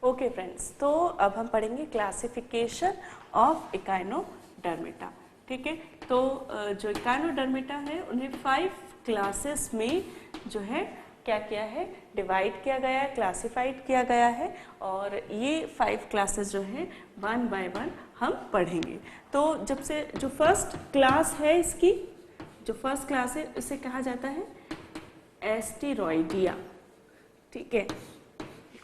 Okay friends, तो अब हम पढ़ेंगे क्लासिफिकेशन ऑफ इकाइनोडर्मेटा। ठीक है, तो जो इकाइनोडर्मेटा है उन्हें 5 क्लासेस में जो है क्या किया है, डिवाइड किया गया है, क्लासिफाइड किया गया है। और ये 5 क्लासेस जो है 1 बाय 1 हम पढ़ेंगे। तो जब से जो फर्स्ट क्लास है इसकी, जो फर्स्ट क्लास है उसे कहा जाता है एस्टेरॉयडिया। ठीक है,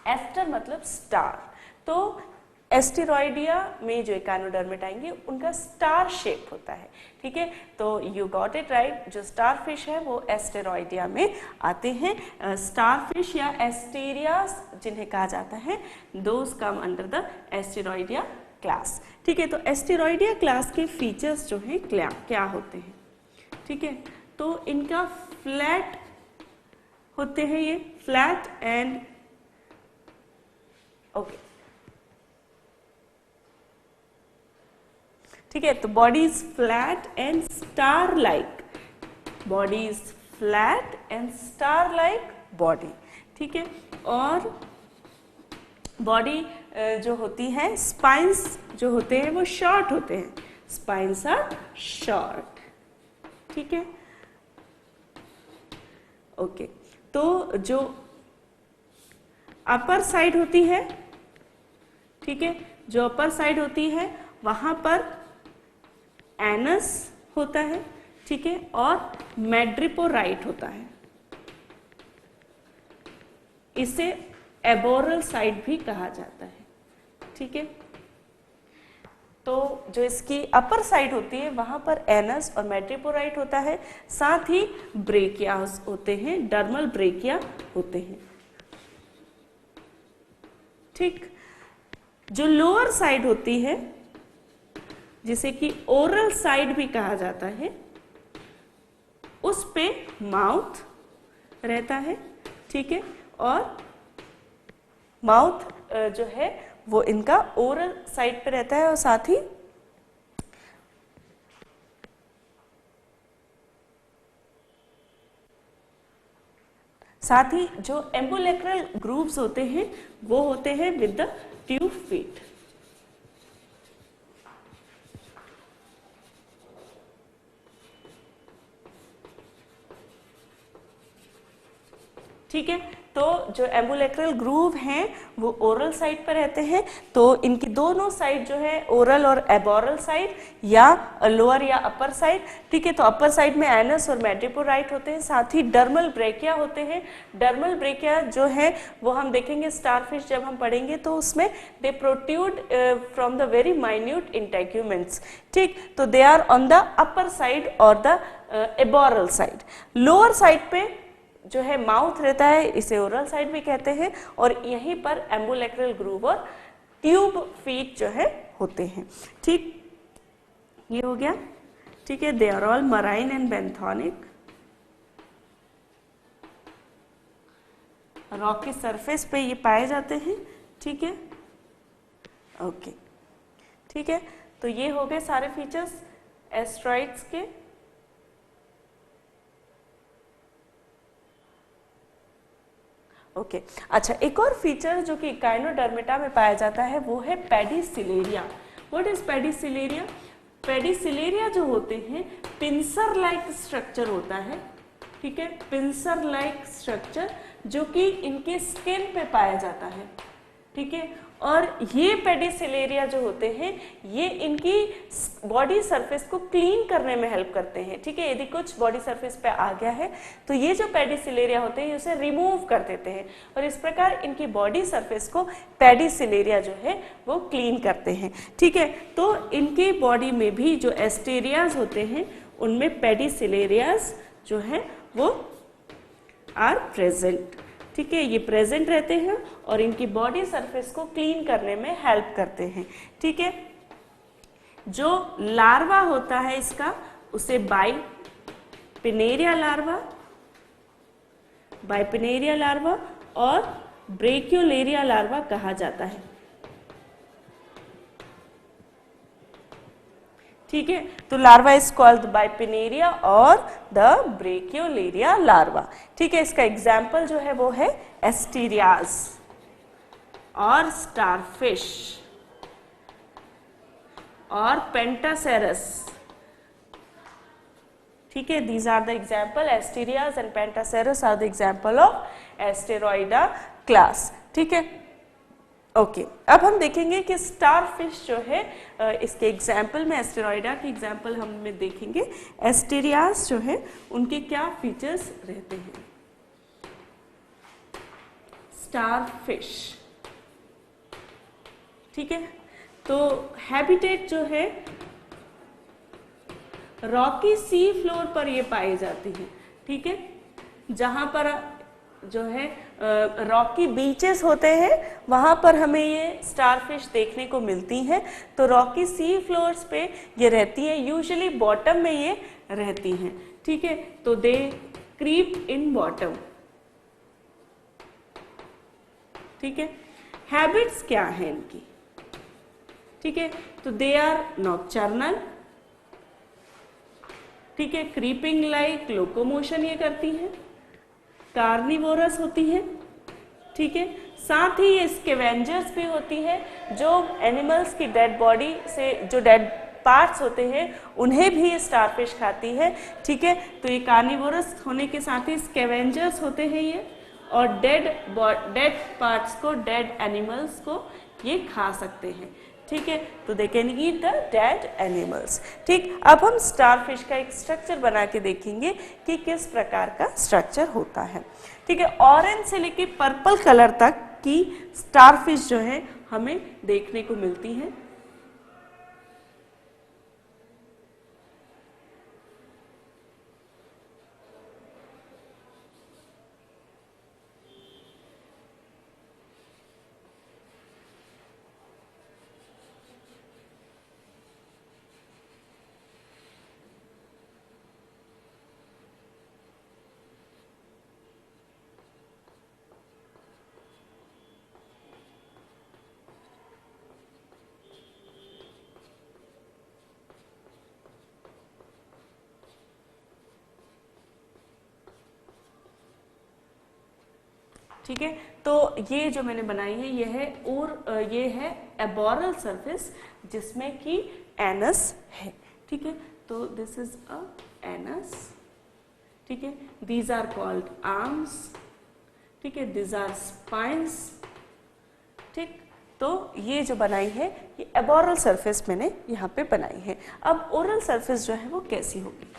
एस्टर मतलब स्टार, तो एस्टेरॉयडिया में जो इकाइनोडर्मेटा आएंगे उनका स्टार शेप होता है। ठीक है, तो यू गॉट इट राइट, जो स्टार फिश है वो एस्टेरॉयडिया में आते हैं। स्टार फिश या एस्टेरियास जिन्हें कहा जाता है, those come under the Asteroidea class. ठीक है, तो एस्टेरॉयडिया क्लास के फीचर्स जो हैं क्या होते हैं। ठीक है, तो इनका फ्लैट होते हैं, ये फ्लैट एंड ओके। ठीक है, तो body is flat and star like, body is flat and star like body. ठीक है, और बॉडी जो होती है, स्पाइन्स जो होते हैं वो शॉर्ट होते हैं, स्पाइन्स आर शॉर्ट। ठीक है, ओके। तो जो अपर साइड होती है, ठीक है, जो अपर साइड होती है वहां पर एनस होता है। ठीक है, और मैड्रिपोराइट होता है, इसे एबोरल साइड भी कहा जाता है। ठीक है, तो जो इसकी अपर साइड होती है वहां पर एनस और मैड्रिपोराइट होता है, साथ ही ब्रेकिया होते हैं, डर्मल ब्रेकिया होते हैं। ठीक, जो लोअर साइड होती है जिसे कि ओरल साइड भी कहा जाता है, उस पे माउथ रहता है। ठीक है, और माउथ जो है वो इनका ओरल साइड पे रहता है, और साथ ही जो एम्बुलेक्रल ग्रूव्स होते हैं वो होते हैं विद द ट्यूब फीट। ठीक है, तो जो एम्बुलेक्रल ग्रूव हैं वो ओरल साइड पर रहते हैं, तो इनकी दोनों साइड जो है ओरल और एबोरल साइड या लोअर या अपर साइड। ठीक है, तो अपर साइड में एनस और मैड्रिपोराइट होते हैं, साथ ही डर्मल ब्रेकिया होते हैं। डर्मल ब्रेकिया जो है वो हम देखेंगे स्टारफिश जब हम पढ़ेंगे, तो उसमें they protrude from the very minute integuments. ठीक, तो they are on the upper side और the aboral side. Lower side पे जो है माउथ रहता है, इसे ओरल साइड भी कहते हैं, और यहीं पर एम्बुलेक्रल ग्रूव और ट्यूब फीट जो है होते हैं। ठीक, ये हो गया। ठीक है, they are all marine and benthonic, rock की सरफेस पे ये पाए जाते हैं। ठीक है, ओके। ठीक है, तो ये हो गए सारे फीचर्स एस्ट्रॉइड्स के। ओके, अच्छा, एक और फीचर जो कि इकाइनोडर्मेटा में पाया जाता है वो है पेडिसिलेरिया। What is पेडिसिलेरिया? पेडिसिलेरिया जो होते हैं पिंसर लाइक स्ट्रक्चर होता है। ठीक है, पिंसर लाइक स्ट्रक्चर जो कि इनके स्किन पे पाया जाता है। ठीक है, और ये पेडिसिलेरिया जो होते हैं ये इनकी बॉडी सरफेस को क्लीन करने में हेल्प करते हैं। ठीक है, यदि कुछ बॉडी सरफेस पे आ गया है तो ये जो पेडिसिलेरिया होते हैं उसे रिमूव कर देते हैं, और इस प्रकार इनकी बॉडी सरफेस को पेडिसिलेरिया जो है वो क्लीन करते हैं। ठीक है, तो इनकी बॉडी में भी जो एस्टेरियाज होते हैं उनमें पेडिसिलेरियाज जो है वो आर प्रेजेंट। ठीक है, ये प्रेजेंट रहते हैं और इनकी बॉडी सरफेस को क्लीन करने में हेल्प करते हैं। ठीक है, जो लार्वा होता है इसका उसे बाइपिनेरिया लार्वा और ब्रेकियोलेरिया लार्वा कहा जाता है। ठीक है, तो लार्वा इज कॉल्ड बाइपिनेरिया और द ब्रेकियोलेरिया लार्वा। ठीक है, इसका एग्जाम्पल जो है वो है एस्टेरियाज। और स्टारफिश और पेंटासेरस, ठीक है, these are the example, Asterias and Pentaceros are the example of Asteroidea class, ठीक है। ओके, अब हम देखेंगे कि स्टारफिश जो है इसके एग्जाम्पल में, एस्टेरॉइडा के एग्जाम्पल हम में देखेंगे, एस्टेरियाज जो है उनके क्या फीचर्स रहते हैं। स्टारफिश, ठीक है, तो हैबिटेट जो है रॉकी सी फ्लोर पर ये पाई जाती है, ठीक है, जहां पर जो है रॉकी बीचेस होते हैं वहां पर हमें ये स्टारफिश देखने को मिलती हैं। तो रॉकी सी फ्लोर्स पे ये रहती है, यूजुअली बॉटम में ये रहती हैं, ठीक है, तो दे क्रीप इन बॉटम, ठीक है। हैबिट्स क्या है इनकी, ठीक है, तो दे आर नॉकटर्नल, ठीक है, क्रीपिंग लाइक लोकोमोशन ये करती है, कार्निवोरस होती है, ठीक है, साथ ही ये स्कैवेंजर्स भी होती है, जो एनिमल्स की डेड बॉडी से जो डेड पार्ट्स होते हैं उन्हें भी ये स्टारफिश खाती है, ठीक है। तो ये कार्निवोरस होने के साथ ही स्कैवेंजर्स होते हैं ये, और डेड पार्ट्स को, डेड एनिमल्स को ये खा सकते हैं, ठीक है, तो they can eat the dead animals, ठीक। अब हम स्टारफिश का एक स्ट्रक्चर बना के देखेंगे कि किस प्रकार का स्ट्रक्चर होता है, ठीक है। ऑरेंज से लेके पर्पल कलर तक की स्टारफिश जो है हमें देखने को मिलती है, ठीक है। तो ये जो मैंने बनाई है ये है, और ये है एबोरल सरफेस जिसमें कि एनस है, ठीक है, तो दिस इज अ एनस, ठीक है, दीज आर कॉल्ड आर्म्स, ठीक है, दीज आर स्पाइन्स, ठीक। तो ये जो बनाई है ये एबोरल सरफेस मैंने यहाँ पे बनाई है। अब ओरल सरफेस जो है वो कैसी होगी,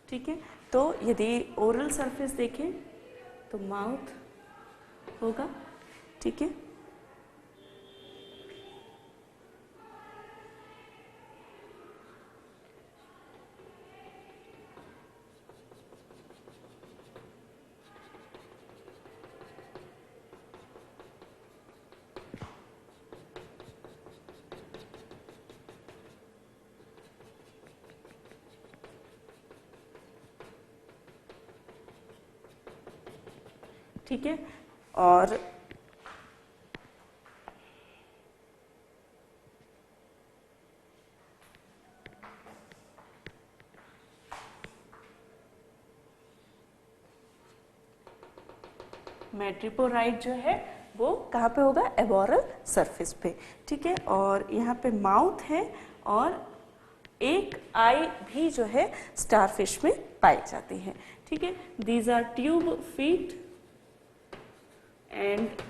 ठीक है। तो यदि ओरल सरफेस देखें तो माउथ होगा, ठीक है, ठीक है, और मैट्रिपोराइट जो है वो कहाँ पे होगा, एबोरल सरफेस पे, ठीक है। और यहाँ पे माउथ है और एक आई भी जो है स्टारफिश में पाई जाती है, ठीक है। These are tube feet and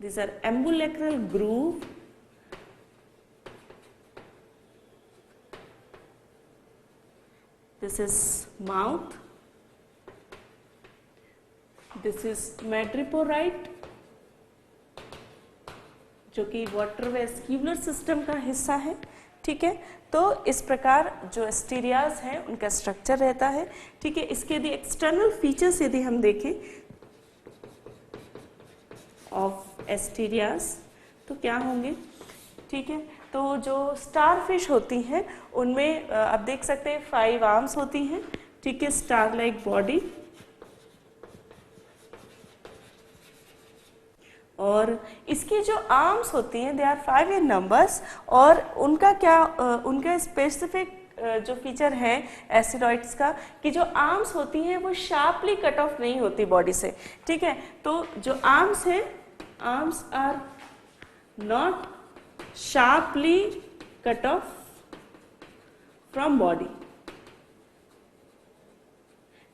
these are ambulacral groove, this is mouth, this is मैट्रिपोराइट जो कि वाटर वेस्क्यूलर सिस्टम का हिस्सा है, ठीक है। तो इस प्रकार जो एस्टेरियाज हैं उनका स्ट्रक्चर रहता है, ठीक है। इसके यदि एक्सटर्नल फीचर्स यदि हम देखें ऑफ एस्टेरियाज तो क्या होंगे, ठीक है। तो जो स्टार फिश होती हैं उनमें आप देख सकते हैं 5 आर्म्स होती हैं, ठीक है, स्टार लाइक बॉडी, और इसकी जो आर्म्स होती हैं दे आर 5 इन नंबर्स, और उनका क्या उनका स्पेसिफिक जो फीचर है एस्टेरॉइड्स का कि जो आर्म्स होती हैं वो शार्पली कट ऑफ नहीं होती बॉडी से, ठीक है। तो जो आर्म्स हैं, arms are not sharply cut off from body,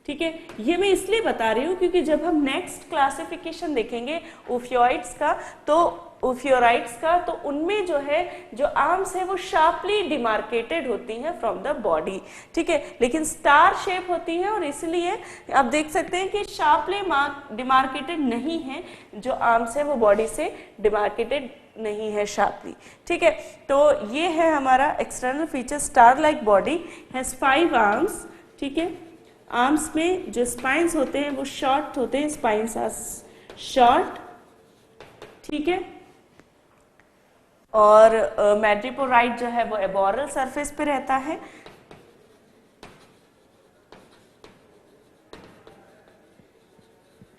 ठीक है। ये मैं इसलिए बता रही हूँ क्योंकि जब हम नेक्स्ट क्लासिफिकेशन देखेंगे ओफियोइड्स का, तो ओफियोराइड्स का, तो उनमें जो है जो आर्म्स है वो शार्पली डिमार्केटेड होती हैं फ्रॉम द बॉडी, ठीक है। लेकिन स्टार शेप होती है और इसलिए आप देख सकते हैं कि शार्पली डिमार्केटेड नहीं है, जो आर्म्स है वो बॉडी से डिमार्केटेड नहीं है शार्पली, ठीक है। तो ये है हमारा external feature, star like body has 5 arms, ठीक है। आर्म्स में जो स्पाइन्स होते हैं वो शॉर्ट होते हैं, स्पाइन्स आर शॉर्ट, ठीक है। और मैड्रिपोराइड जो है वो एबोरल सरफेस पे रहता है,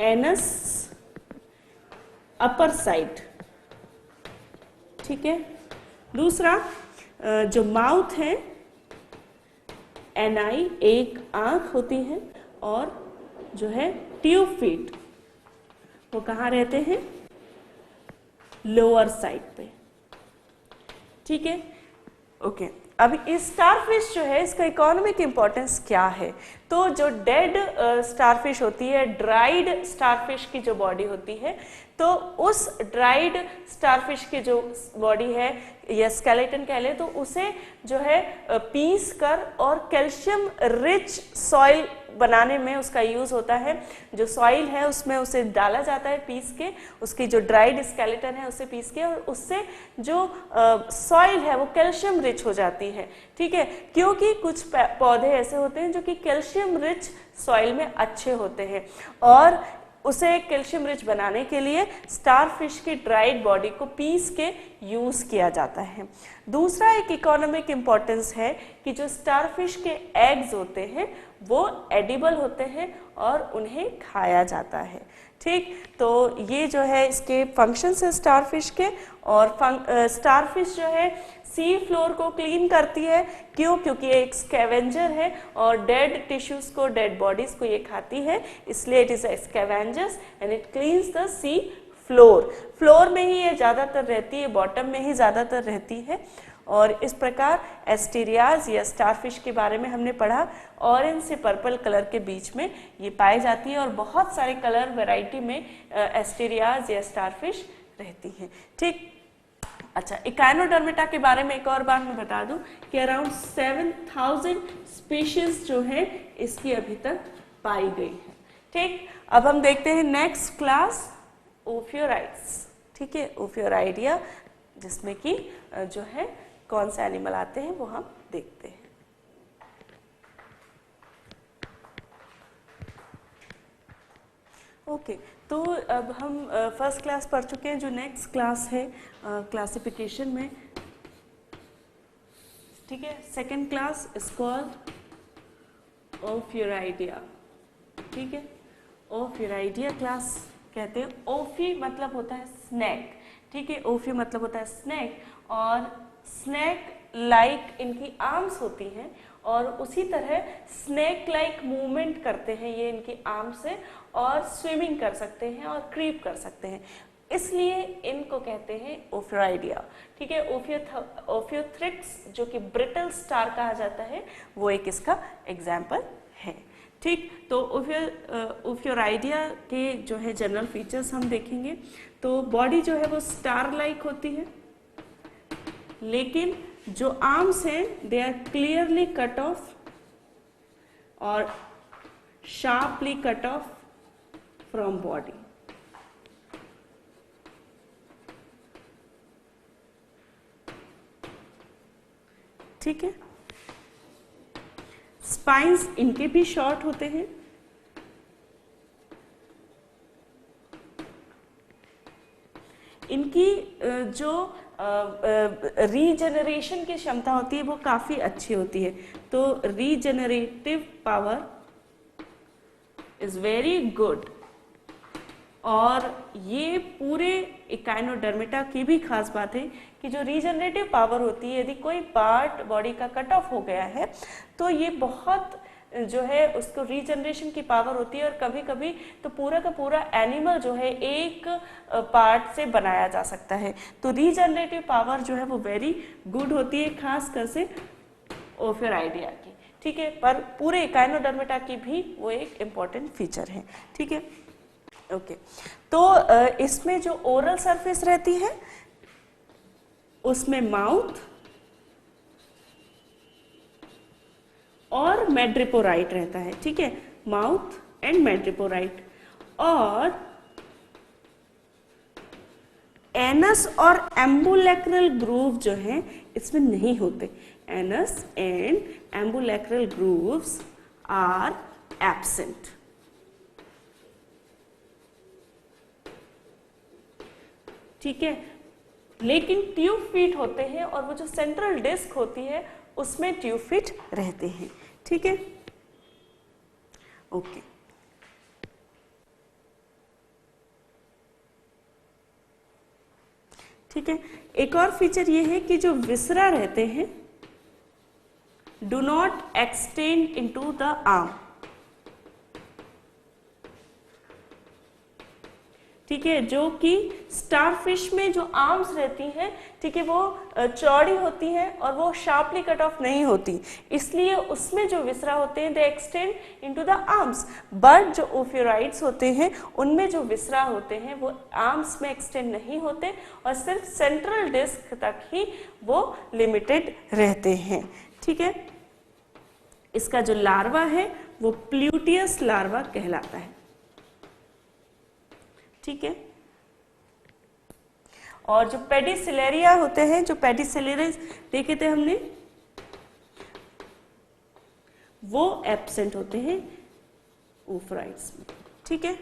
एनस अपर साइड, ठीक है। दूसरा जो माउथ है, एनाई एक आंख होती है, और जो है ट्यूब फीट वो कहाँ रहते हैं, लोअर साइड पे, ठीक है, ओके। अब इस स्टारफिश जो है इसका इकोनॉमिक इंपॉर्टेंस क्या है, तो जो डेड स्टारफिश होती है, ड्राइड स्टारफिश की जो बॉडी होती है, तो उस ड्राइड स्टारफिश की जो बॉडी है या स्केलेटन कह ले, तो उसे जो है पीस कर और कैल्शियम रिच सॉइल बनाने में उसका यूज होता है। जो सॉइल है उसमें उसे डाला जाता है पीस के, उसकी जो ड्राइड स्केलेटन है उसे पीस के, और उससे जो सॉइल है वो कैल्शियम रिच हो जाती है, ठीक है। क्योंकि कुछ पौधे ऐसे होते हैं जो कि कैल्शियम रिच सॉइल में अच्छे होते हैं, और उसे कैल्शियम रिच बनाने के लिए स्टारफिश की ड्राइड बॉडी को पीस के यूज किया जाता है। दूसरा एक इकोनॉमिक इम्पोर्टेंस है कि जो स्टारफिश के एग्स होते हैं वो एडिबल होते हैं और उन्हें खाया जाता है, ठीक। तो ये जो है इसके फंक्शंस है स्टारफिश के, और स्टारफिश जो है सी फ्लोर को क्लीन करती है, क्यों, क्योंकि ये एक स्कैवेंजर है और डेड टिश्यूज को, डेड बॉडीज को ये खाती है, इसलिए it is a scavengers and it cleans the sea floor. Floor में ही ये ज़्यादातर रहती है, बॉटम में ही ज़्यादातर रहती है। और इस प्रकार एस्टेरियाज या स्टारफिश के बारे में हमने पढ़ा, ऑरेंज से पर्पल कलर के बीच में ये पाई जाती है, और बहुत सारे कलर वैरायटी में एस्टेरियाज या स्टारफिश रहती हैं, ठीक। अच्छा, इकाइनोडर्मेटा के बारे में एक और बार मैं बता दूं कि अराउंड 7000 स्पीशीज जो है इसकी अभी तक पाई गई है, ठीक। अब हम देखते हैं नेक्स्ट क्लास ओफियोराइड्स, ठीक है, ओफियोराइडिया, जिसमें कि जो है कौन से एनिमल आते हैं वो हम देखते हैं। ओके, तो अब हम फर्स्ट क्लास पढ़ चुके हैं। जो नेक्स्ट क्लास है क्लासिफिकेशन में, ठीक है, सेकेंड क्लास इज कॉल्ड ओफियोराइडिया, ठीक है। ओफियोराइडिया क्लास कहते हैं। ओफी मतलब होता है स्नैक, ठीक है, ओफी मतलब होता है स्नैक, और स्नैक लाइक इनकी आर्म्स होती हैं, और उसी तरह स्नैक लाइक मूवमेंट करते हैं ये इनकी आर्म से, और स्विमिंग कर सकते हैं और क्रीप कर सकते हैं, इसलिए इनको कहते हैं ओफियोराइडिया, ठीक है। ओफियोथ्रिक्स जो कि ब्रिटल स्टार कहा जाता है वो एक इसका एग्जाम्पल है, ठीक। तो ओफियोराइडिया के जो है जनरल फीचर्स हम देखेंगे। तो बॉडी जो है वो स्टार लाइक होती है, लेकिन जो आर्म्स हैं they are clearly cut off और sharply cut off from body, ठीक है। स्पाइन्स इनके भी शॉर्ट होते हैं, इनकी जो रीजनरेशन की क्षमता होती है वो काफ़ी अच्छी होती है। तो regenerative power is very good. और ये पूरे इकाइनोडर्मिटा की भी खास बात है कि जो रीजनरेटिव पावर होती है, यदि कोई पार्ट बॉडी का कट ऑफ हो गया है तो ये बहुत जो है उसको रीजनरेशन की पावर होती है, और कभी कभी तो पूरा का पूरा एनिमल जो है एक पार्ट से बनाया जा सकता है। तो रीजनरेटिव पावर जो है वो वेरी गुड होती है, खासकर से ओफियोराइडिया की, ठीक है। पर पूरे इकाइनोडर्मिटा की भी वो एक इम्पॉर्टेंट फीचर है, ठीक है। ओके, तो इसमें जो ओरल सरफेस रहती है उसमें माउथ और मैड्रिपोराइट रहता है, ठीक है, माउथ एंड मैड्रिपोराइट। और एनस और एम्बुलेक्रल ग्रूव जो है इसमें नहीं होते। Anus and ambulacral grooves are absent, ठीक है। लेकिन ट्यूब फीट होते हैं, और वो जो सेंट्रल डिस्क होती है उसमें ट्यूब फीट रहते हैं, ठीक है। ओके, ठीक है। एक और फीचर ये है कि जो विसरा रहते हैं do not extend into the arm, ठीक है। जो कि स्टारफिश में जो आर्म्स रहती हैं, ठीक है, वो चौड़ी होती हैं और वो शार्पली कट ऑफ नहीं होती, इसलिए उसमें जो विसरा होते हैं दे extend into the arms. But जो ओफियोराइड्स होते हैं उनमें जो विसरा होते हैं वो आर्म्स में एक्सटेंड नहीं होते और सिर्फ सेंट्रल डिस्क तक ही वो लिमिटेड रहते हैं, ठीक है। इसका जो लार्वा है वो प्लूटियस लार्वा कहलाता है, ठीक है। और जो पेडिसिलेरिया होते हैं, जो पेडिसिलेरिया देखे थे हमने, वो एब्सेंट होते हैं ओफराइट्स में, ठीक है,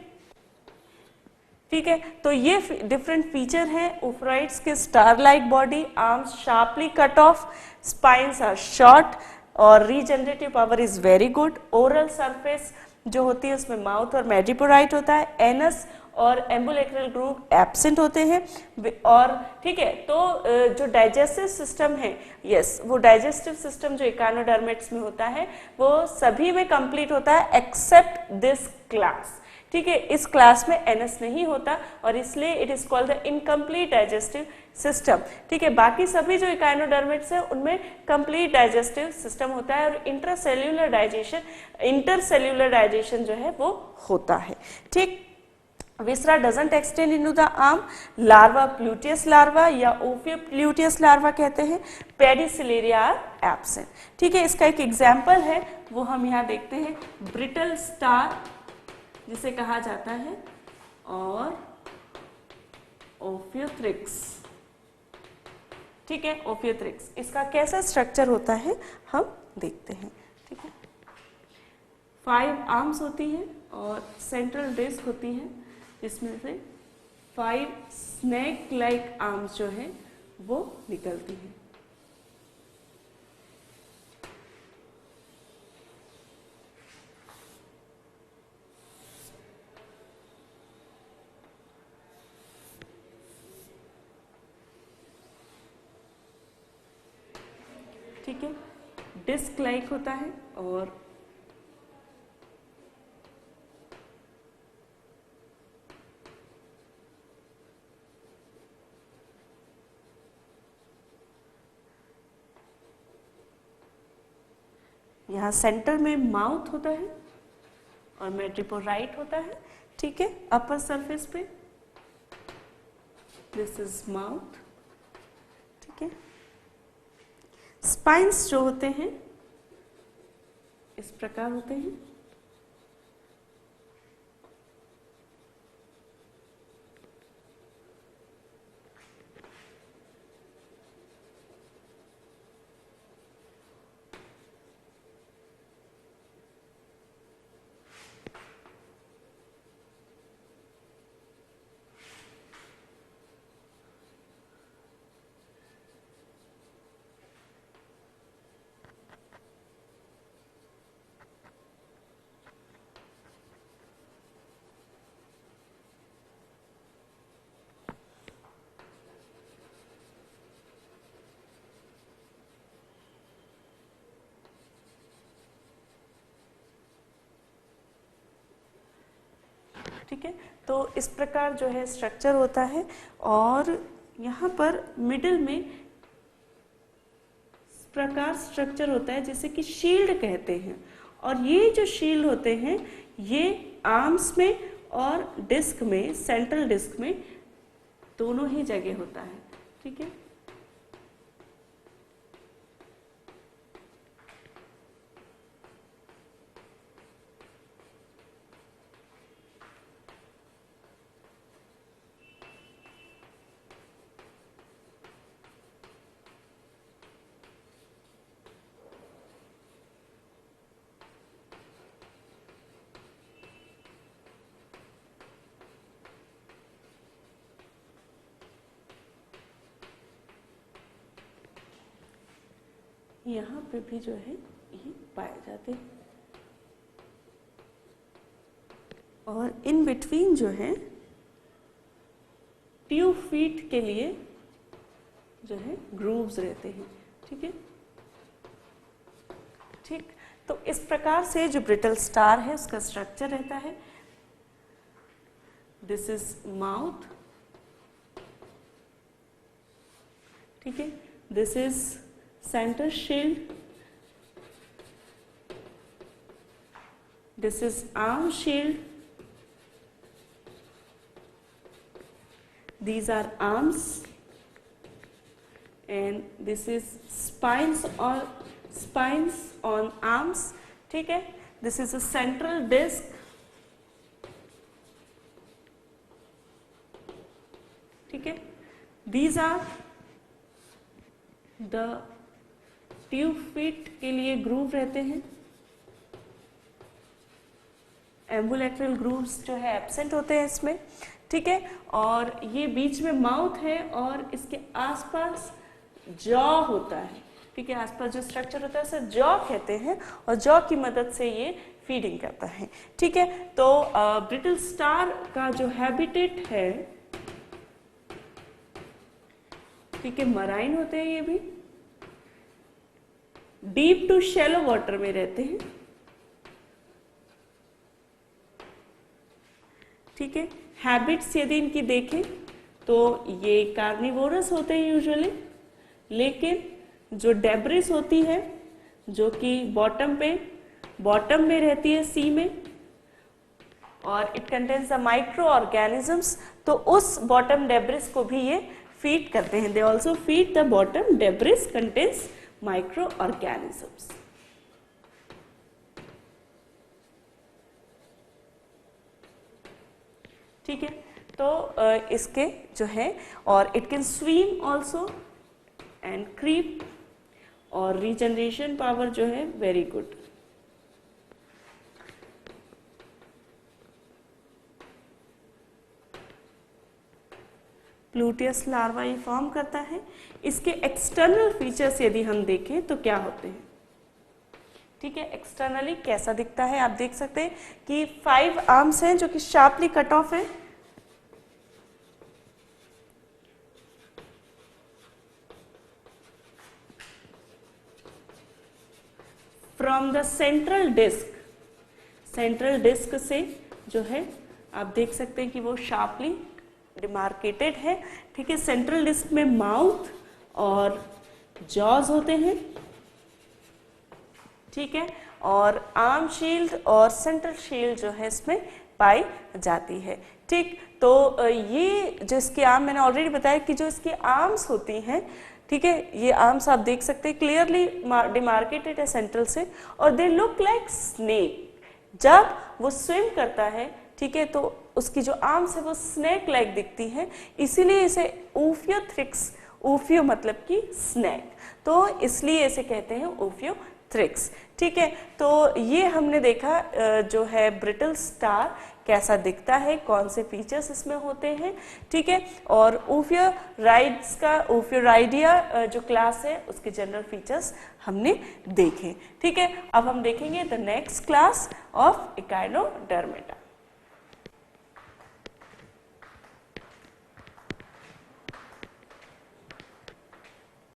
ठीक है। तो ये डिफरेंट फीचर है ओफराइट्स के। Star like body, arms sharply cut off, spines are short और regenerative power is very good. Oral surface जो होती है उसमें माउथ और मैड्रिपोराइट होता है। एनस और एम्बुलेक्रल ग्रूव एब्सेंट होते हैं। और ठीक है, तो जो डाइजेस्टिव सिस्टम है, यस, वो डाइजेस्टिव सिस्टम जो इकानोडर्मेट्स में होता है वो सभी में कंप्लीट होता है एक्सेप्ट दिस क्लास, ठीक है। इस क्लास में एनस नहीं होता और इसलिए it is called the incomplete digestive system, ठीक है। बाकी सभी जो इकानोडर्मेट्स है उनमें कंप्लीट डाइजेस्टिव सिस्टम होता है और इंटरसेल्यूलर डाइजेशन जो है वो होता है, ठीक। Viscera doesn't extend into the arm. Larva pluteus larva या ओफियो प्लूटियस लार्वा कहते हैं। पेडिसिलेरिया आर एब्सेंट, ठीक है। इसका एक एग्जाम्पल है वो हम यहाँ देखते हैं, ब्रिटल स्टार जिसे कहा जाता है और ओफियोथ्रिक्स, ठीक है। ओफियोथ्रिक्स इसका कैसा स्ट्रक्चर होता है हम देखते हैं, ठीक है। 5 आर्म्स होती हैं और सेंट्रल डिस्क होती है जिसमें से 5 स्नेक लाइक आर्म्स जो है वो निकलती हैं, ठीक है। डिस्क लाइक होता है और यहाँ सेंटर में माउथ होता है और मैड्रिपोराइट होता है, ठीक है। अपर सरफेस पे दिस इज माउथ, ठीक है। स्पाइन्स जो होते हैं इस प्रकार होते हैं, ठीक है। तो इस प्रकार जो है स्ट्रक्चर होता है और यहाँ पर मिडिल में इस प्रकार स्ट्रक्चर होता है जिसे कि शील्ड कहते हैं। और ये जो शील्ड होते हैं ये आर्म्स में और डिस्क में, सेंट्रल डिस्क में दोनों ही जगह होता है। ठीक है। यहाँ पे भी जो है ये पाए जाते हैं और इन बिटवीन जो है ट्यूब फीट के लिए जो है ग्रूव्स रहते हैं। ठीक है। ठीक, तो इस प्रकार से जो ब्रिटल स्टार है उसका स्ट्रक्चर रहता है। This is mouth. ठीक है। This is center shield, this is arm shield, these are arms, and this is spines on arms। ठीक है। this is a central disc। ठीक है। these are the tube feet के लिए ग्रूव रहते हैं। एम्बुलेटरल ग्रूव्स जो है एब्सेंट होते हैं इसमें। ठीक है। और ये बीच में माउथ है और इसके आसपास जॉ होता है। ठीक है। आसपास जो स्ट्रक्चर होता है उसे जॉ कहते हैं और जॉ की मदद से ये फीडिंग करता है। ठीक है। तो ब्रिटल स्टार का जो हैबिटेट है, ठीक है, मराइन होते हैं। ये भी डीप टू शैलो वाटर में रहते हैं। ठीक है। हैबिट्स यदि इनकी देखें तो ये कार्निवोरस होते हैं यूजुअली, लेकिन जो डेब्रिस होती है जो कि बॉटम में रहती है सी में, और it contains the micro organisms, तो उस बॉटम डेब्रिस को भी ये फीड करते हैं। They also feed the bottom debris contains micro organisms. ठीक है। तो इसके जो है, और it can swim also and creep, और रीजनरेशन पावर जो है वेरी गुड। प्लूटियस लार्वा ये फॉर्म करता है। इसके एक्सटर्नल फीचर्स यदि हम देखें तो क्या होते हैं। ठीक है। एक्सटर्नली कैसा दिखता है आप देख सकते हैं कि 5 आर्म्स हैं जो कि शार्पली कट ऑफ है। फ्रॉम द सेंट्रल डिस्क से जो है आप देख सकते हैं कि वो शार्पली डिमार्केटेड है। ठीक है। सेंट्रल डिस्क में माउथ और जॉज होते हैं। ठीक है। और आर्म शील्ड और सेंट्रल शील्ड जो है इसमें पाई जाती है। ठीक। तो ये जो इसकी आर्म, मैंने ऑलरेडी बताया कि जो इसकी आर्म्स होती हैं, ठीक है, ये आर्म्स आप देख सकते हैं क्लियरली डिमार्केटेड है सेंट्रल से, और दे लुक लाइक स्नेक। जब वो स्विम करता है, ठीक है, तो उसकी जो आर्म्स है वो स्नेक लाइक दिखती है, इसीलिए इसे ओफियोथ्रिक्स, ओफियो मतलब कि स्नेक, तो इसलिए इसे कहते हैं ओफियोथ्रिक्स। ठीक है। तो ये हमने देखा जो है ब्रिटल स्टार कैसा दिखता है, कौन से फीचर्स इसमें होते हैं। ठीक है। और ओफियोराइड्स का, ओफियोराइडिया जो क्लास है उसके जनरल फीचर्स हमने देखे। ठीक है। अब हम देखेंगे the next class of Echinodermata.